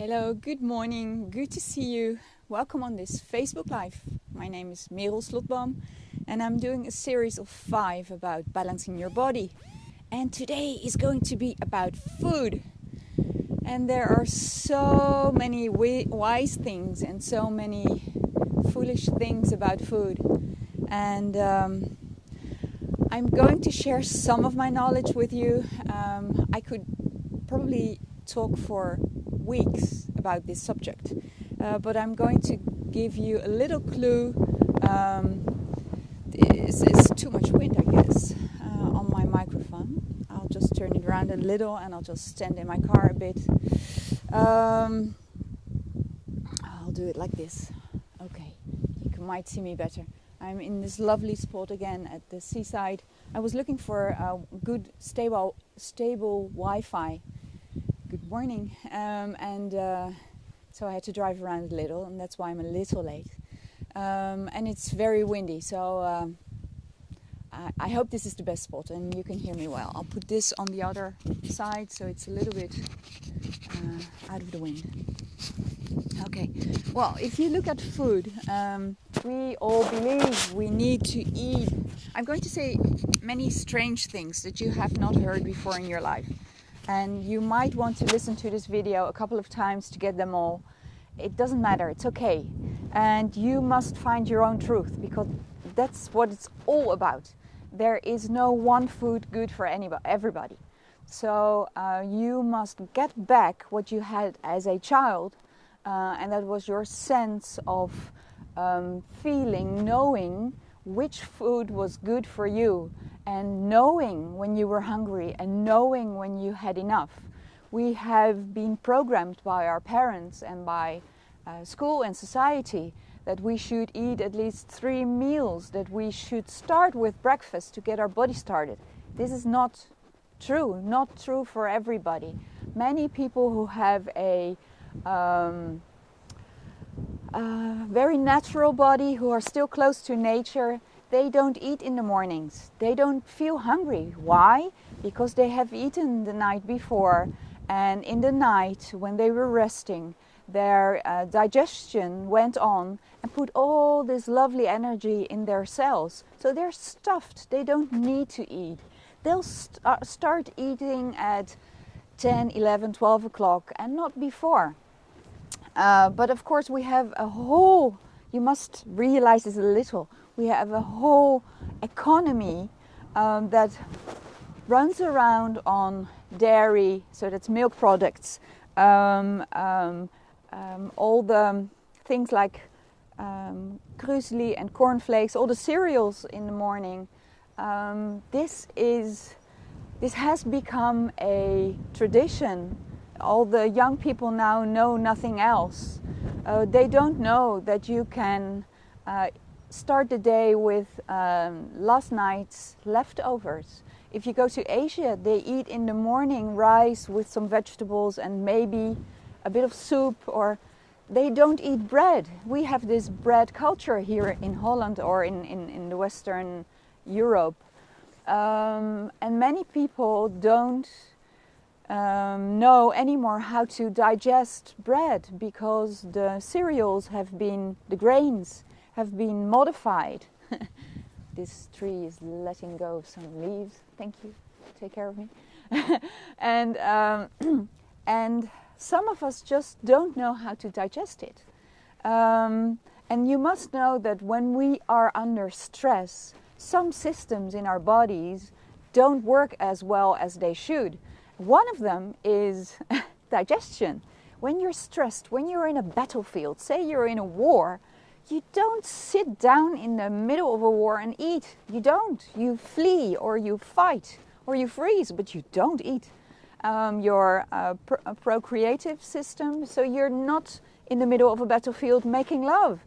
Hello, good morning, good to see you. Welcome on this Facebook Live. My name is Merel and I'm doing a series of 5 about balancing your body. And today is going to be about food. And there are so many wise things and so many foolish things about food. And I'm going to share some of my knowledge with you. I could probably talk for weeks about this subject, but I'm going to give you a little clue. This is too much wind, I guess, on my microphone. I'll just turn it around a little and I'll just stand in my car a bit. I'll do it like this. Okay, you might see me better. I'm in this lovely spot again at the seaside. I was looking for a good, stable Wi-Fi. Good morning. So I had to drive around a little, and that's why I'm a little late. And it's very windy, so I hope this is the best spot and you can hear me well. I'll put this on the other side so it's a little bit out of the wind. Okay, well, if you look at food, we all believe we need to eat. I'm going to say many strange things that you have not heard before in your life. And you might want to listen to this video a couple of times to get them all. It doesn't matter, it's okay. And you must find your own truth, because that's what it's all about. There is no one food good for everybody. So you must get back what you had as a child, and that was your sense of feeling, knowing which food was good for you, and knowing when you were hungry and knowing when you had enough. We have been programmed by our parents and by school and society that we should eat at least 3 meals, that we should start with breakfast to get our body started. This is not true for everybody. Many people who have a very natural body, who are still close to nature, they don't eat in the mornings. They don't feel hungry. Why? Because they have eaten the night before, and in the night when they were resting, their digestion went on and put all this lovely energy in their cells. So they're stuffed. They don't need to eat. They'll start eating at 10, 11, 12 o'clock and not before. But of course we have a whole, you must realize this a little, we have a whole economy that runs around on dairy, so that's milk products, all the things like krusli and cornflakes, all the cereals in the morning. This has become a tradition. All the young people now know nothing else. They don't know that you can start the day with last night's leftovers. If you go to Asia, they eat in the morning rice with some vegetables and maybe a bit of soup, or they don't eat bread. We have this bread culture here in Holland or in the Western Europe. And many people don't know anymore how to digest bread, because the cereals the grains have been modified. This tree is letting go of some leaves. Thank you. Take care of me. And some of us just don't know how to digest it. And you must know that when we are under stress, some systems in our bodies don't work as well as they should. One of them is digestion. When you're stressed, when you're in a battlefield, say you're in a war, you don't sit down in the middle of a war and eat. You don't. You flee or you fight or you freeze, but you don't eat. Your procreative system, so you're not in the middle of a battlefield making love.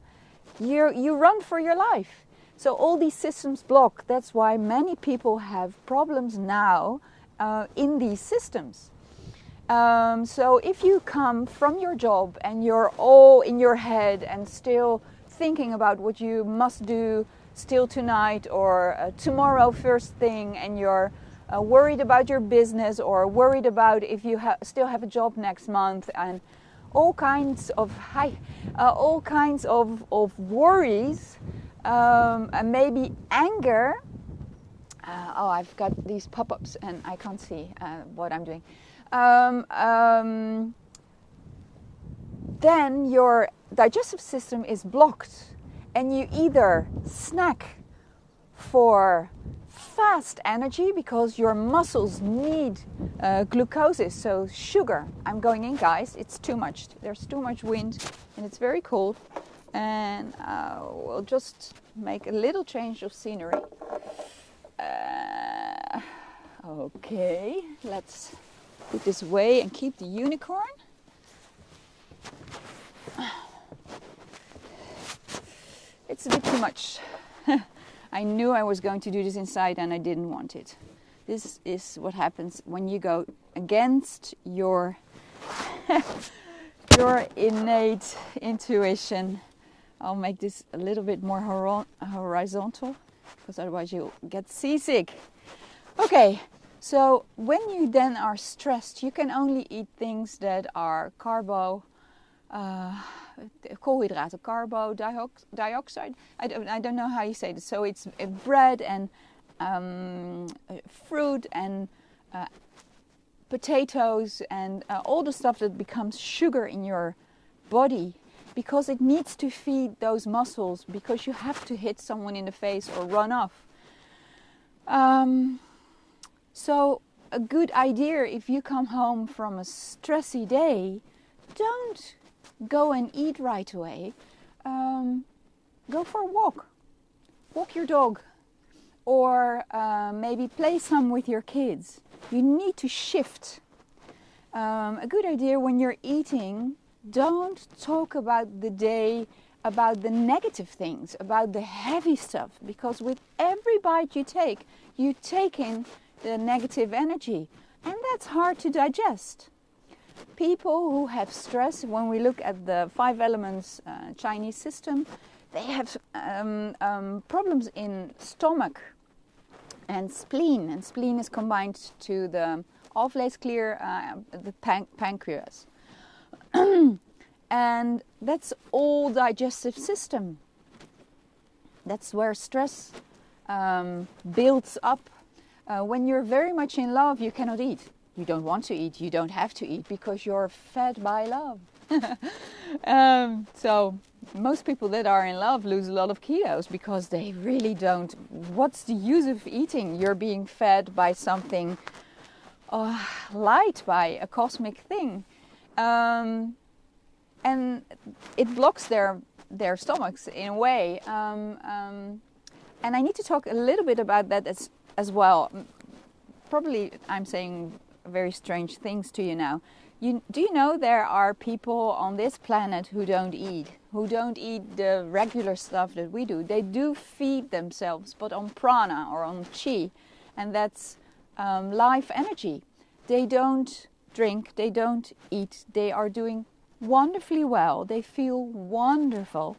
You run for your life. So all these systems block. That's why many people have problems now in these systems. So if you come from your job and you're all in your head and still thinking about what you must do still tonight or tomorrow first thing, and you're worried about your business or worried about if you still have a job next month and all kinds of worries, and maybe anger. Oh, I've got these pop-ups and I can't see what I'm doing. Then your digestive system is blocked, and you either snack for fast energy because your muscles need glucose, so sugar. I'm going in, guys. It's too much. There's too much wind and it's very cold. And we'll just make a little change of scenery. Okay, let's put this away and keep the unicorn. It's a bit too much. I knew I was going to do this inside and I didn't want it. This is what happens when you go against your your innate intuition. I'll make this a little bit more horizontal because otherwise you'll get seasick. Okay, so when you then are stressed, you can only eat things that are koolhydraten, carbo dioxide. I don't know how you say this. So it's bread and fruit and potatoes and all the stuff that becomes sugar in your body, because it needs to feed those muscles, because you have to hit someone in the face or run off. So a good idea, if you come home from a stressy day, don't go and eat right away. Go for a walk. Walk your dog. Or maybe play some with your kids. You need to shift. A good idea when you're eating, don't talk about the day, about the negative things, about the heavy stuff. Because with every bite you take in the negative energy. And that's hard to digest. People who have stress, when we look at the 5 elements Chinese system, they have problems in stomach and spleen. And spleen is combined to the alvleesklier, the pancreas. And that's all digestive system. That's where stress builds up. When you're very much in love, you cannot eat. You don't want to eat, you don't have to eat, because you're fed by love. So most people that are in love lose a lot of kilos because they really don't. What's the use of eating? You're being fed by something light, by a cosmic thing. And it blocks their stomachs in a way. And I need to talk a little bit about that as well. Probably I'm saying very strange things to you now. Do you know there are people on this planet who don't eat the regular stuff that we do? They do feed themselves, but on prana or on chi, and that's life energy. They don't drink, they don't eat, they are doing wonderfully well. They feel wonderful.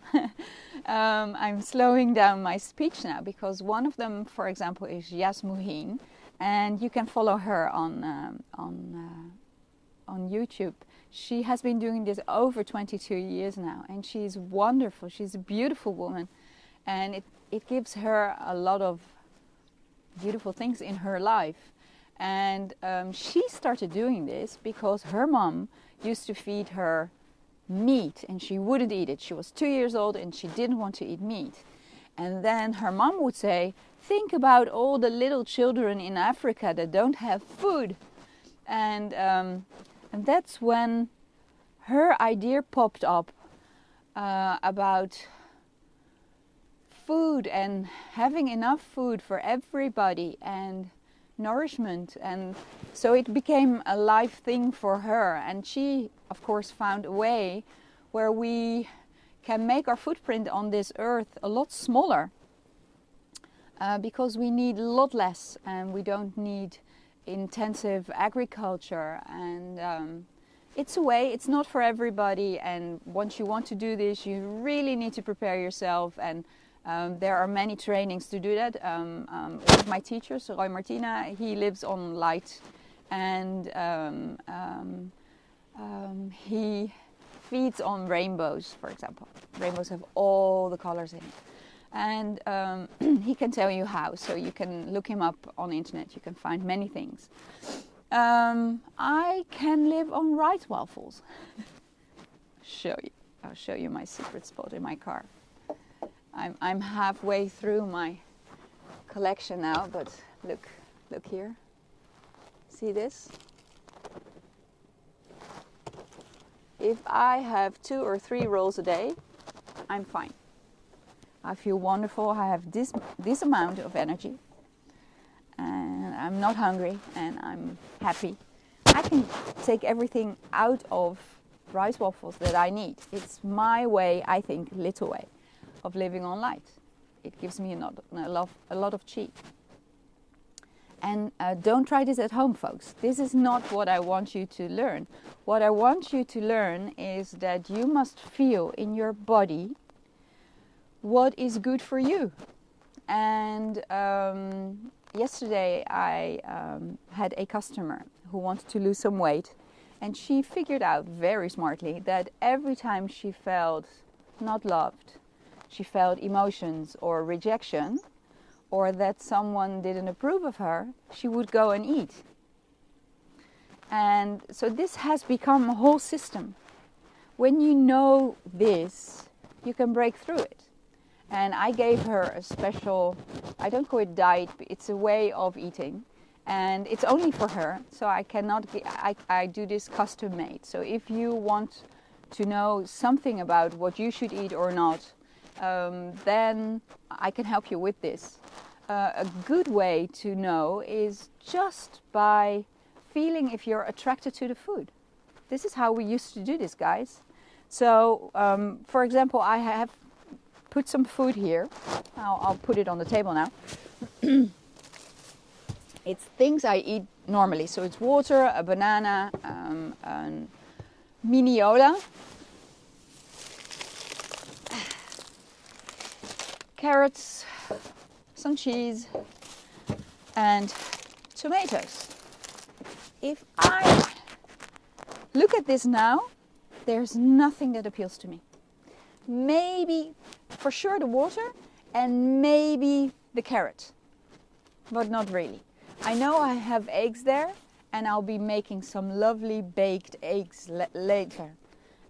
I'm slowing down my speech now because one of them, for example, is Jasmuheen, and you can follow her on YouTube. She has been doing this over 22 years now, and she's wonderful. She's a beautiful woman, and it gives her a lot of beautiful things in her life. And she started doing this because her mom used to feed her meat and she wouldn't eat it. She was 2 years old and she didn't want to eat meat. And then her mom would say, think about all the little children in Africa that don't have food. And that's when her idea popped up about food and having enough food for everybody and nourishment. And so it became a life thing for her, and she of course found a way where we can make our footprint on this earth a lot smaller, because we need a lot less and we don't need intensive agriculture. And it's a way, it's not for everybody, and once you want to do this you really need to prepare yourself. And there are many trainings to do that. One of my teachers, Roy Martina, he lives on light, and he feeds on rainbows, for example. Rainbows have all the colors in it. And he can tell you how, so you can look him up on the internet. You can find many things. I can live on rice waffles. I'll show you my secret spot in my car. I'm halfway through my collection now, but look here. See this? If I have 2 or 3 rolls a day, I'm fine. I feel wonderful. I have this amount of energy, and I'm not hungry, and I'm happy. I can take everything out of rice waffles that I need. It's my way, I think, little way of living on light. It gives me a lot of chi. And don't try this at home, folks. This is not what I want you to learn. What I want you to learn is that you must feel in your body what is good for you. And yesterday I had a customer who wanted to lose some weight, and she figured out very smartly that every time she felt not loved, she felt emotions or rejection, or that someone didn't approve of her, she would go and eat. And so this has become a whole system. When you know this, you can break through it. And I gave her a special, I don't call it diet, but it's a way of eating. And it's only for her, so I do this custom made. So if you want to know something about what you should eat or not, then I can help you with this. A good way to know is just by feeling if you're attracted to the food. This is how we used to do this, guys. So, for example, I have put some food here. I'll put it on the table now. It's things I eat normally. So it's water, a banana, a miniola, carrots, some cheese, and tomatoes. If I look at this now, there's nothing that appeals to me. Maybe, for sure, the water, and maybe the carrot, but not really. I know I have eggs there, and I'll be making some lovely baked eggs later,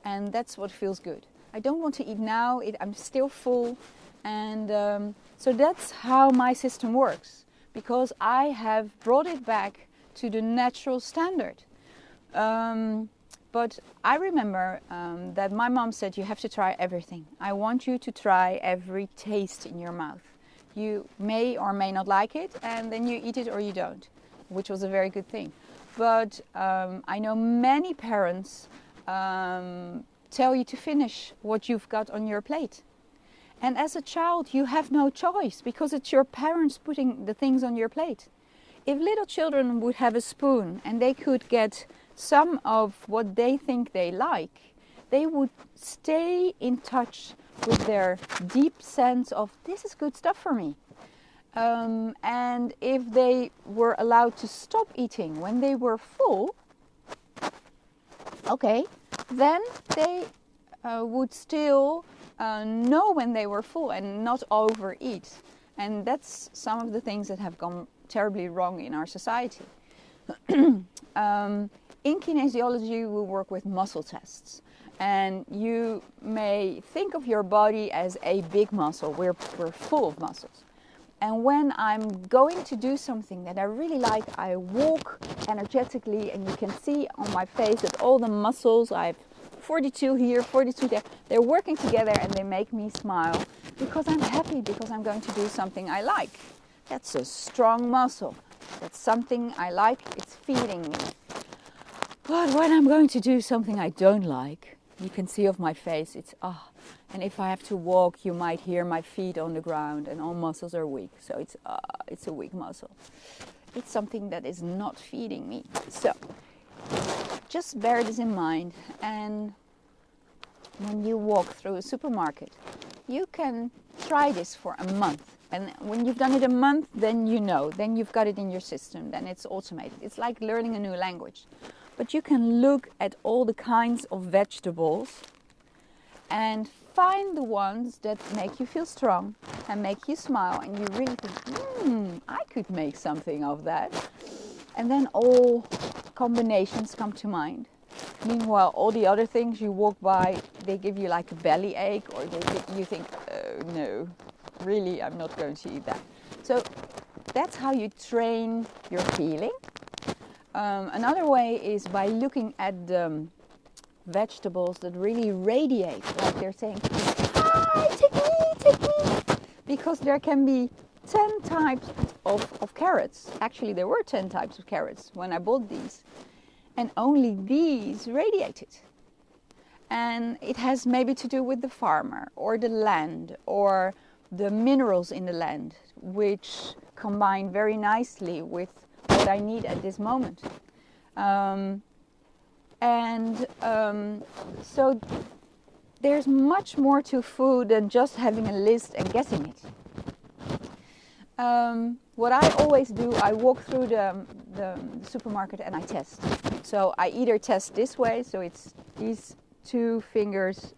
and that's what feels good. I don't want to eat now, I'm still full, and so that's how my system works, because I have brought it back to the natural standard. But I remember that my mom said you have to try everything. I want you to try every taste in your mouth. You may or may not like it, and then you eat it or you don't, which was a very good thing. But I know many parents tell you to finish what you've got on your plate. And as a child, you have no choice, because it's your parents putting the things on your plate. If little children would have a spoon and they could get some of what they think they like, they would stay in touch with their deep sense of, this is good stuff for me. And if they were allowed to stop eating when they were full, okay, then they would still know when they were full and not overeat. And that's some of the things that have gone terribly wrong in our society. In kinesiology, we work with muscle tests. And you may think of your body as a big muscle. We're full of muscles. And when I'm going to do something that I really like, I walk energetically, and you can see on my face that all the muscles, I have 42 here, 42 there, they're working together, and they make me smile because I'm happy, because I'm going to do something I like. That's a strong muscle. That's something I like. It's feeding me. But when I'm going to do something I don't like, you can see off my face, it's and if I have to walk, you might hear my feet on the ground, and all muscles are weak. So it's a weak muscle. It's something that is not feeding me. So just bear this in mind. And when you walk through a supermarket, you can try this for a month. And when you've done it a month, then you know. Then you've got it in your system. Then it's automated. It's like learning a new language. but you can look at all the kinds of vegetables and find the ones that make you feel strong and make you smile, and you really think, I could make something of that. And then all combinations come to mind. Meanwhile, all the other things you walk by, they give you like a belly ache, or you think, oh no, really, I'm not going to eat that. So that's how you train your feeling. Another way is by looking at the vegetables that really radiate, like they're saying, hi, take me. Because there can be 10 types of carrots. Actually, there were 10 types of carrots when I bought these. And only these radiated. And it has maybe to do with the farmer or the land or the minerals in the land, which combine very nicely with what I need at this moment. So there's much more to food than just having a list and guessing it. What I always do, I walk through the supermarket and I test. So I either test this way, so it's these 4 fingers,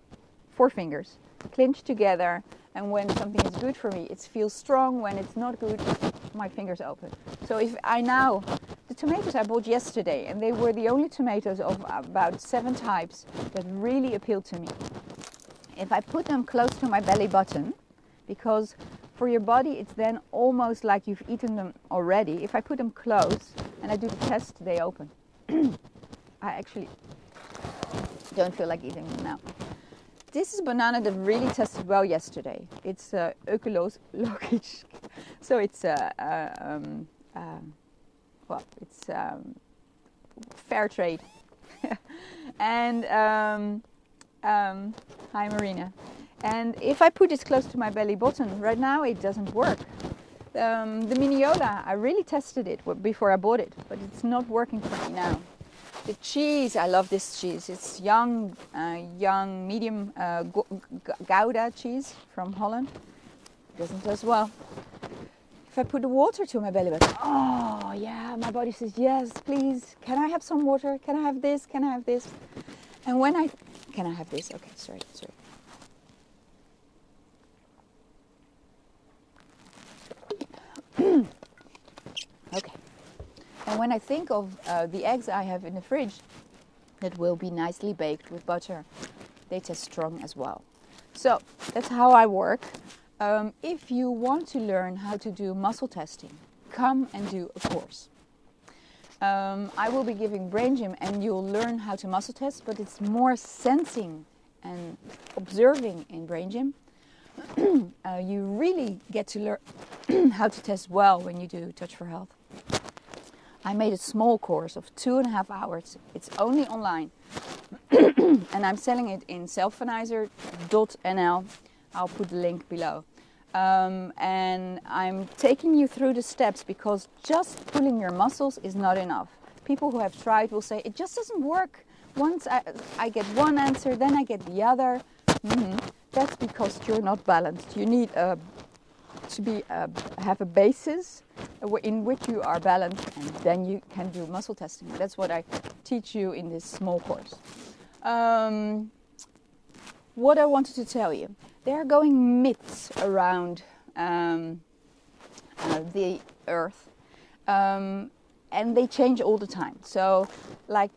clinched together, and when something is good for me, it feels strong. When it's not good, my fingers open. So the tomatoes I bought yesterday, and they were the only tomatoes of about 7 types that really appealed to me. If I put them close to my belly button, because for your body it's then almost like you've eaten them already. If I put them close and I do the test, they open. I actually don't feel like eating them now. This is a banana that really tested well yesterday. It's ecologisch, so it's fair trade. And hi Marina. And if I put this close to my belly button, right now it doesn't work. The Miniola, I really tested it before I bought it, but it's not working for me now. The cheese, I love this cheese. It's young, medium Gouda cheese from Holland. Doesn't do as well. If I put the water to my belly button, oh yeah, my body says, yes, please, can I have some water? Can I have this? Can I have this? And can I have this? Okay, sorry. Okay. And when I think of the eggs I have in the fridge that will be nicely baked with butter, they taste strong as well. So that's how I work. If you want to learn how to do muscle testing, come and do a course. I will be giving brain gym and you'll learn how to muscle test, but it's more sensing and observing in brain gym. You really get to learn how to test well when you do Touch for Health. I made a small course of 2.5 hours. It's only online. And I'm selling it in selfanizer.nl. I'll put the link below. And I'm taking you through the steps because just pulling your muscles is not enough. People who have tried will say, it just doesn't work. Once I get one answer, then I get the other. That's because you're not balanced. You need have a basis in which you are balanced, and then you can do muscle testing. That's what I teach you in this small course. What I wanted to tell you, there are going myths around the earth, and they change all the time. So like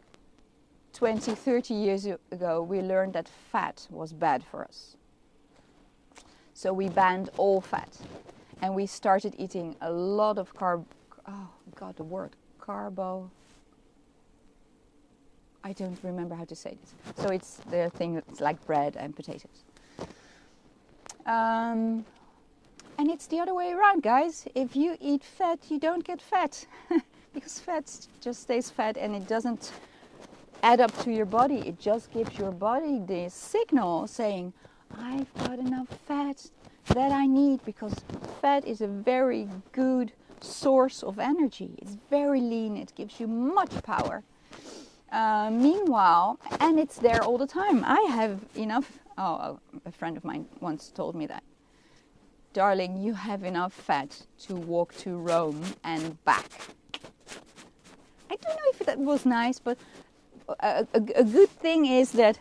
20, 30 years ago, we learned that fat was bad for us. So we banned all fat. And we started eating a lot of carbo. I don't remember how to say this. So it's the thing that's like bread and potatoes. And it's the other way around, guys. If you eat fat, you don't get fat. Because fat just stays fat and it doesn't add up to your body. It just gives your body the signal saying, I've got enough fat that I need, because fat is a very good source of energy. It's very lean. It gives you much power. Meanwhile, and it's there all the time. I have enough. A friend of mine once told me that. Darling, you have enough fat to walk to Rome and back. I don't know if that was nice, but a good thing is that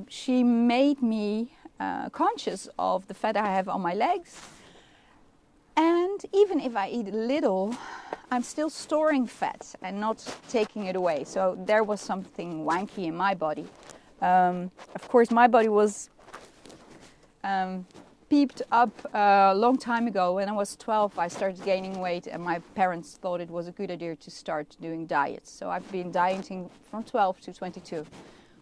she made me conscious of the fat I have on my legs. And even if I eat a little, I'm still storing fat and not taking it away. So there was something wanky in my body. Of course, my body was peeped up a long time ago. When I was 12, I started gaining weight, and my parents thought it was a good idea to start doing diets. So I've been dieting from 12 to 22,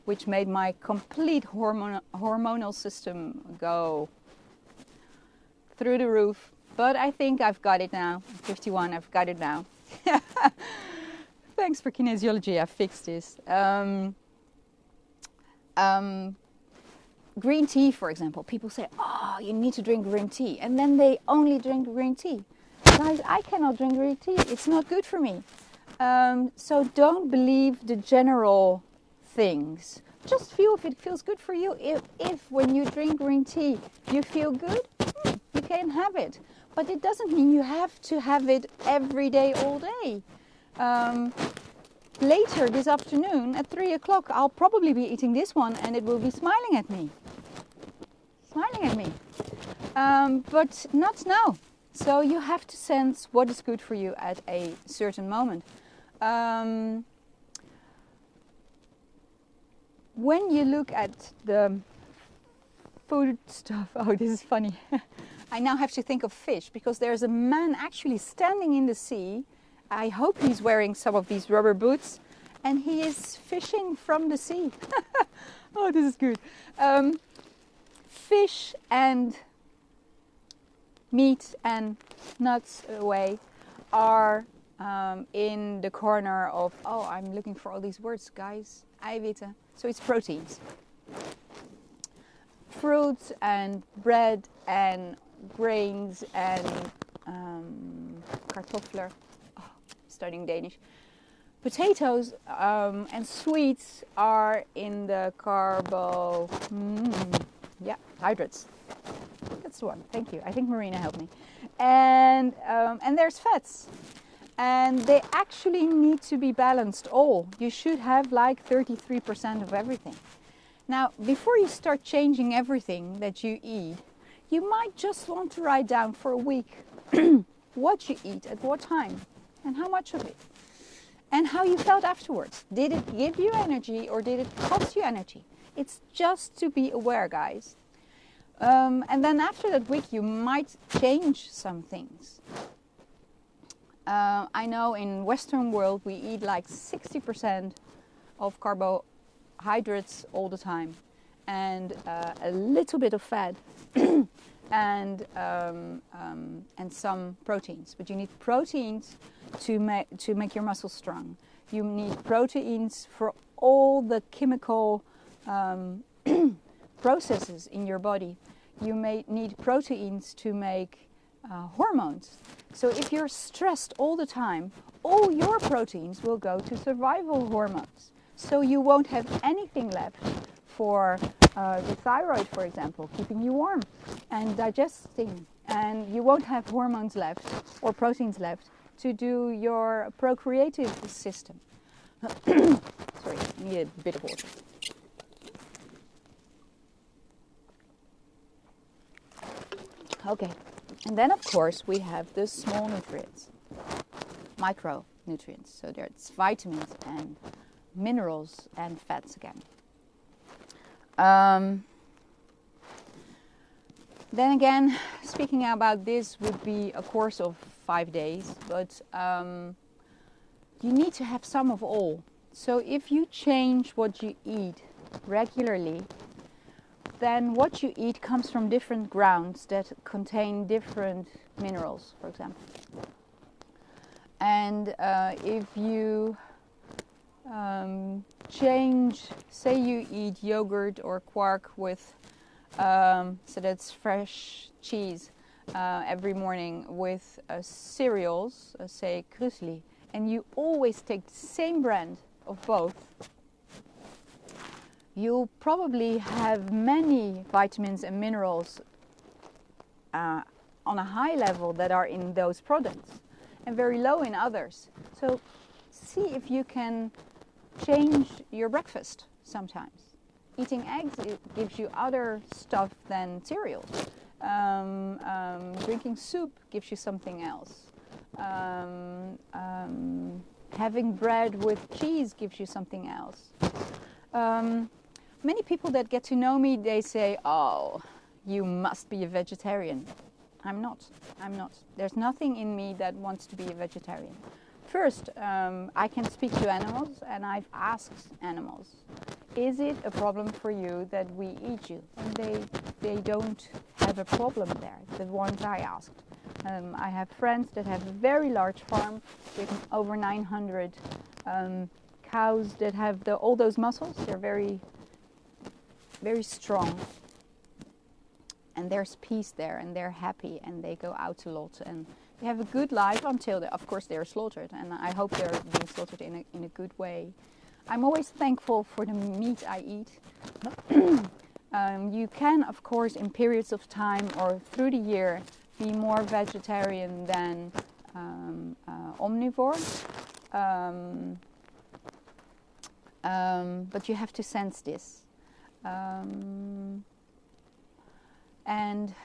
which made my complete hormonal system go through the roof. But I think I've got it now. I'm 51, I've got it now. Thanks for kinesiology, I fixed this. Green tea, for example. People say, oh, you need to drink green tea. And then they only drink green tea. Guys, I cannot drink green tea. It's not good for me. So don't believe the general things. Just feel if it feels good for you. If when you drink green tea, you feel good, you can have it. But it doesn't mean you have to have it every day, all day. Later this afternoon at 3 o'clock, I'll probably be eating this one and it will be smiling at me. But not now. So you have to sense what is good for you at a certain moment. When you look at the food stuff, oh, this is funny. I now have to think of fish because there's a man actually standing in the sea. I hope he's wearing some of these rubber boots and he is fishing from the sea. Oh, this is good. Fish and meat and nuts away are in the corner of, oh, I'm looking for all these words, guys. Eiwitten. So it's proteins. Fruits and bread and grains and kartoffler. Oh, studying Danish. Potatoes and sweets are in the hydrates. That's the one. Thank you. I think Marina helped me. And there's fats. And they actually need to be balanced all. You should have like 33% of everything. Now, before you start changing everything that you eat, you might just want to write down for a week what you eat at what time and how much of it. And how you felt afterwards. Did it give you energy or did it cost you energy? It's just to be aware, guys. And then after that week, you might change some things. I know in Western world, we eat like 60% of carbohydrates all the time. And a little bit of fat and some proteins. But you need proteins to make your muscles strong. You need proteins for all the chemical processes in your body. You may need proteins to make hormones. So if you're stressed all the time, all your proteins will go to survival hormones. So you won't have anything left for the thyroid, for example, keeping you warm and digesting. And you won't have hormones left or proteins left to do your procreative system. Sorry, I need a bit of water. Okay, and then of course we have the small nutrients, micronutrients. So there's vitamins and minerals and fats again. Then again, speaking about this would be a course of 5 days, but you need to have some of all. So if you change what you eat regularly, then what you eat comes from different grounds that contain different minerals, for example. And if you change, say you eat yogurt or quark with, so that's fresh cheese, every morning with cereals, say Krusli, and you always take the same brand of both, you'll probably have many vitamins and minerals on a high level that are in those products and very low in others. So see if you can change your breakfast sometimes. Eating eggs, it gives you other stuff than cereal. Drinking soup gives you something else. Having bread with cheese gives you something else. Many people that get to know me, they say, oh, you must be a vegetarian. I'm not. There's nothing in me that wants to be a vegetarian. First, I can speak to animals, and I've asked animals, is it a problem for you that we eat you? And they don't have a problem there, the ones I asked. I have friends that have a very large farm with over 900 cows that have all those muscles. They're very, very strong. And there's peace there, and they're happy, and they go out a lot, and they have a good life until, of course, they're slaughtered. And I hope they're being slaughtered in a good way. I'm always thankful for the meat I eat. You can, of course, in periods of time or through the year, be more vegetarian than omnivore. But you have to sense this. And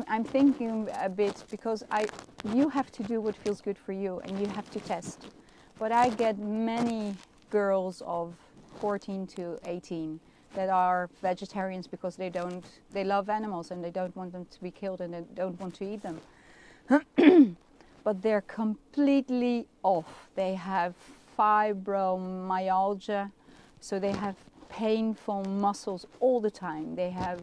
I'm thinking a bit because you have to do what feels good for you, and you have to test. But I get many girls of 14 to 18 that are vegetarians because they love animals and they don't want them to be killed and they don't want to eat them. But they're completely off. They have fibromyalgia, so they have painful muscles all the time. They have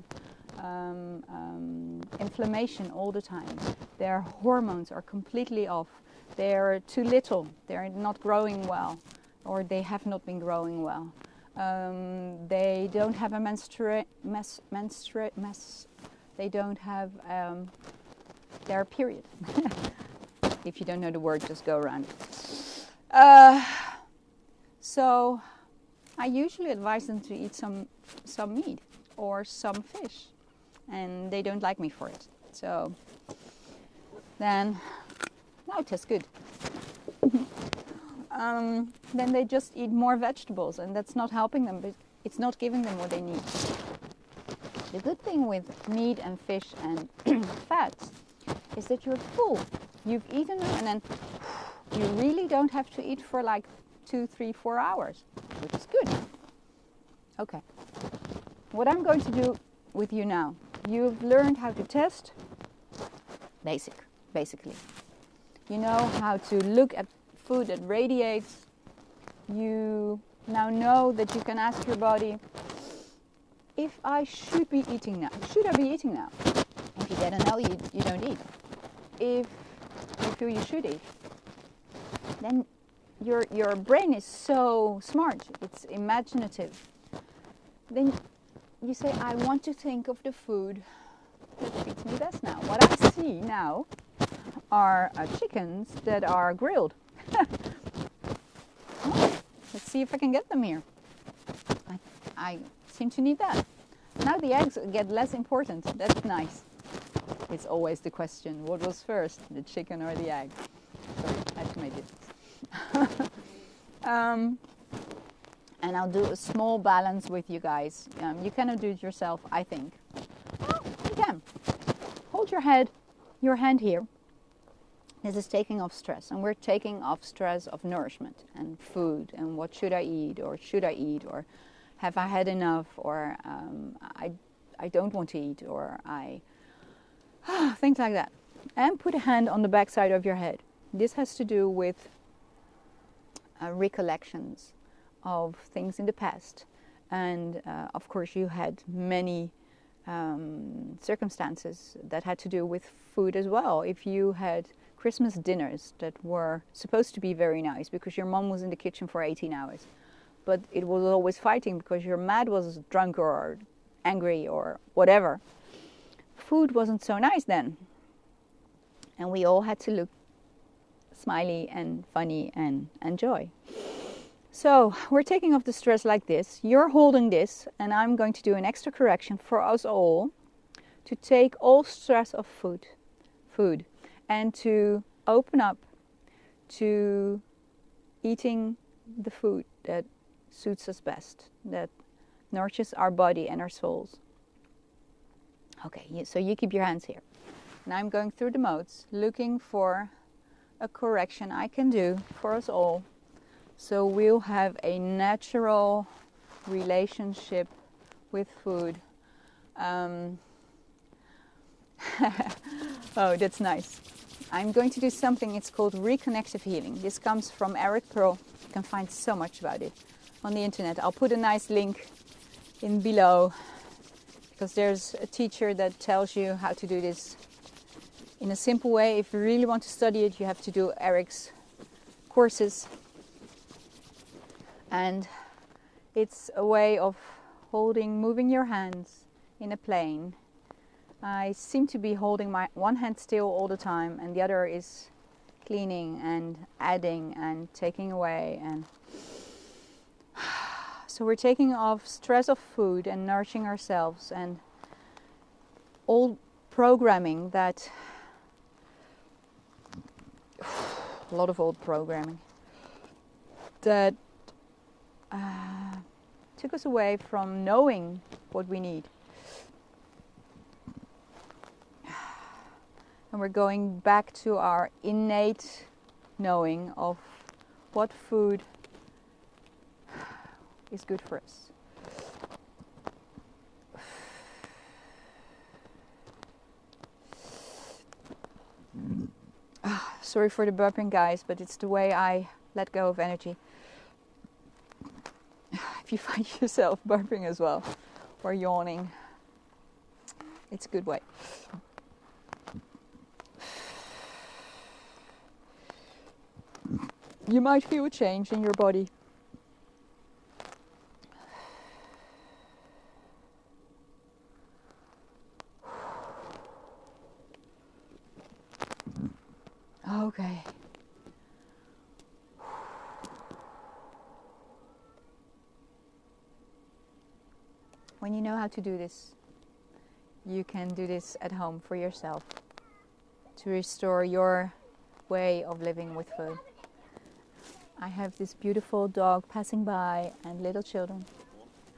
inflammation all the time. Their hormones are completely off. They're too little. They're not growing well, or they have not been growing well. They don't have a they don't have their period. If you don't know the word, just go around it. So I usually advise them to eat some meat or some fish, and they don't like me for it. So then, no, it tastes good. Then they just eat more vegetables, and that's not helping them, but it's not giving them what they need. The good thing with meat and fish and fats is that you're full. You've eaten them, and then you really don't have to eat for like 2, 3, 4 hours, which is good. Okay. What I'm going to do with you now, you've learned how to test, basically. You know how to look at food that radiates. You now know that you can ask your body, if I should be eating now, should I be eating now? If you get a no, you don't eat. If you feel you should eat, then your brain is so smart, it's imaginative. Then you say, I want to think of the food that fits me best now. What I see now are chickens that are grilled. Let's see if I can get them here. I seem to need that. Now the eggs get less important. That's nice. It's always the question, what was first, the chicken or the egg? Sorry, I had to make it. And I'll do a small balance with you guys. You cannot do it yourself, I think. Well, you can. Hold your hand here. This is taking off stress, and we're taking off stress of nourishment and food and what should I eat, or have I had enough, or I don't want to eat, or things like that. And put a hand on the back side of your head. This has to do with recollections of things in the past, and of course you had many circumstances that had to do with food as well. If you had Christmas dinners that were supposed to be very nice because your mom was in the kitchen for 18 hours, but it was always fighting because your mad was drunk or angry or whatever. Food wasn't so nice then, and we all had to look smiley and funny and enjoy. So we're taking off the stress like this. You're holding this, and I'm going to do an extra correction for us all to take all stress of food and to open up to eating the food that suits us best, that nourishes our body and our souls. Okay, so you keep your hands here. Now I'm going through the modes, looking for a correction I can do for us all, so we'll have a natural relationship with food. Oh, that's nice. I'm going to do something, it's called reconnective healing. This comes from Eric Pearl. You can find so much about it on the internet. I'll put a nice link in below, because there's a teacher that tells you how to do this in a simple way. If you really want to study it, you have to do Eric's courses. And it's a way of moving your hands in a plane. I seem to be holding my one hand still all the time, and the other is cleaning and adding and taking away. And so we're taking off stress of food and nourishing ourselves, and old programming that, a lot of old programming that took us away from knowing what we need. And we're going back to our innate knowing of what food is good for us. Sorry for the burping, guys, but it's the way I let go of energy. If you find yourself burping as well, or yawning, it's a good way. You might feel a change in your body. Okay. When you know how to do this, you can do this at home for yourself to restore your way of living with food. I have this beautiful dog passing by and little children.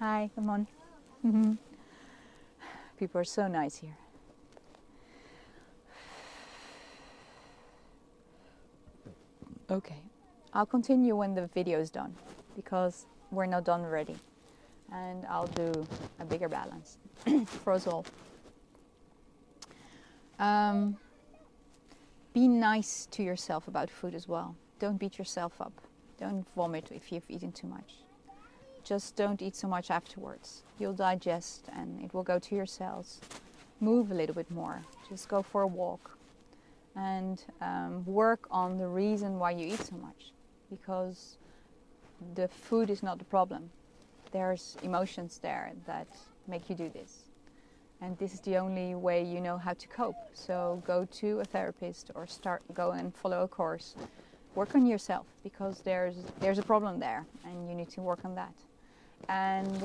Hi, come on. People are so nice here. Okay, I'll continue when the video is done, because we're not done already. And I'll do a bigger balance for us all. Be nice to yourself about food as well. Don't beat yourself up. Don't vomit if you've eaten too much. Just don't eat so much afterwards. You'll digest and it will go to your cells. Move a little bit more. Just go for a walk. And work on the reason why you eat so much. Because the food is not the problem. There's emotions there that make you do this. And this is the only way you know how to cope. So go to a therapist or go and follow a course. Work on yourself, because there's a problem there and you need to work on that. And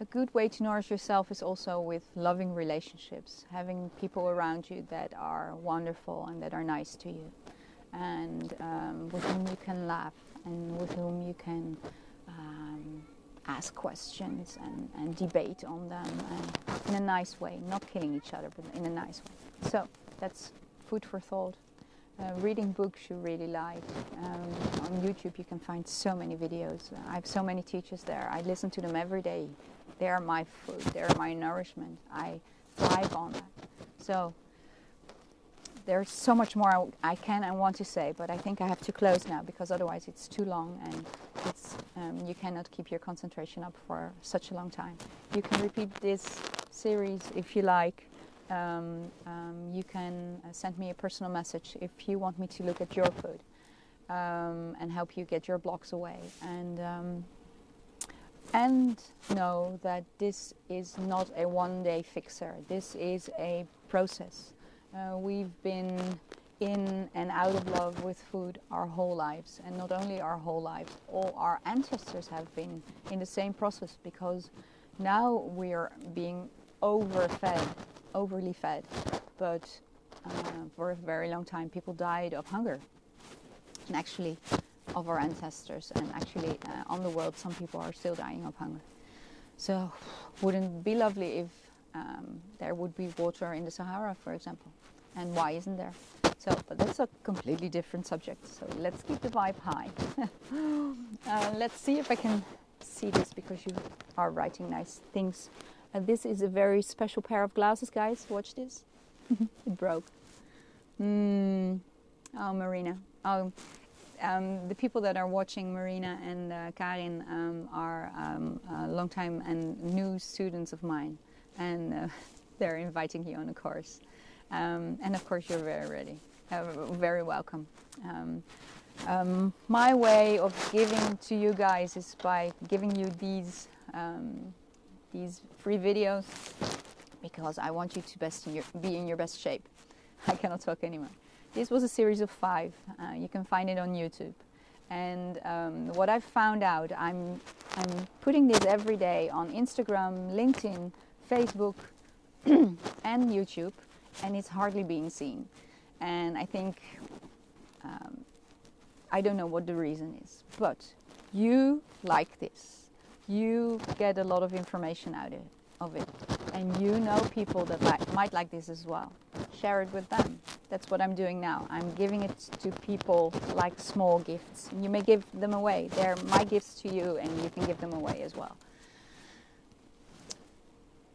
a good way to nourish yourself is also with loving relationships. Having people around you that are wonderful and that are nice to you. And with whom you can laugh and with whom you can ask questions and debate on them, and in a nice way, not killing each other, but in a nice way. So that's food for thought. Reading books you really like. On YouTube you can find so many videos. I have so many teachers there. I listen to them every day. They are my food. They are my nourishment. I thrive on that. So there's so much more I can and want to say, but I think I have to close now, because otherwise it's too long and it's you cannot keep your concentration up for such a long time. You can repeat this series if you like. You can send me a personal message if you want me to look at your food and help you get your blocks away. And know that this is not a one-day fixer. This is a process. We've been in and out of love with food our whole lives, and not only our whole lives, all our ancestors have been in the same process, because now we're being overly fed, but for a very long time people died of hunger. and actually of our ancestors, and actually on the world some people are still dying of hunger. So wouldn't it be lovely if there would be water in the Sahara, for example? And why isn't there? So, but that's a completely different subject, so let's keep the vibe high. Let's see if I can see this, because you are writing nice things. This is a very special pair of glasses, guys. Watch this. It broke. Oh, Marina. Oh, the people that are watching, Marina and Karin, are long-time and new students of mine, and they're inviting you on a course. And of course, you're very ready, very welcome. My way of giving to you guys is by giving you these free videos, because I want you to be in your best shape. I cannot talk anymore. This was a series of 5. You can find it on YouTube. And what I've found out, I'm putting this every day on Instagram, LinkedIn, Facebook, and YouTube, and it's hardly being seen. And I think, I don't know what the reason is, but you like this. You get a lot of information out of it. And you know people that might like this as well. Share it with them. That's what I'm doing now. I'm giving it to people like small gifts. You may give them away. They're my gifts to you, and you can give them away as well.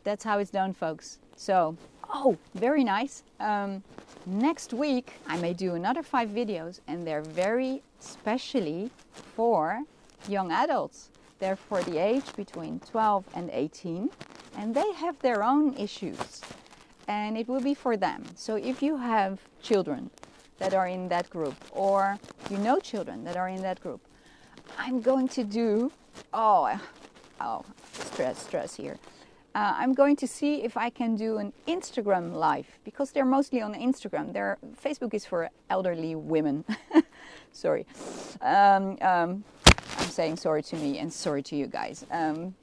That's how it's done, folks. So, oh, very nice. Next week, I may do another 5 videos, and they're very specially for young adults. They're for the age between 12 and 18, and they have their own issues, and it will be for them. So if you have children that are in that group, or you know children that are in that group, I'm going to do, stress here. I'm going to see if I can do an Instagram live, because they're mostly on Instagram. Facebook is for elderly women. Sorry. I'm saying sorry to me and sorry to you guys.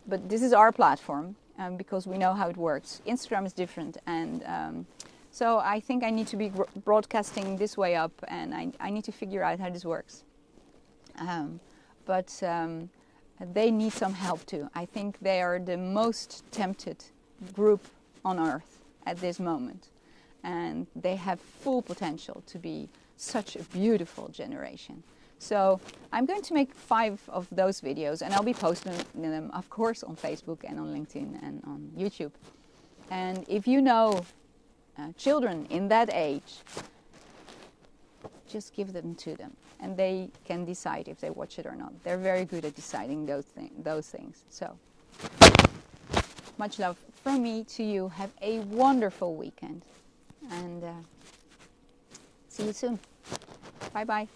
But this is our platform, because we know how it works. Instagram is different, and so I think I need to be broadcasting this way up, and I need to figure out how this works. But they need some help too. I think they are the most tempted group on earth at this moment, and they have full potential to be such a beautiful generation. So I'm going to make 5 of those videos, and I'll be posting them, of course, on Facebook and on LinkedIn and on YouTube. And if you know children in that age, just give them to them, and they can decide if they watch it or not. They're very good at deciding those things. So much love from me to you. Have a wonderful weekend, and see you soon. Bye-bye.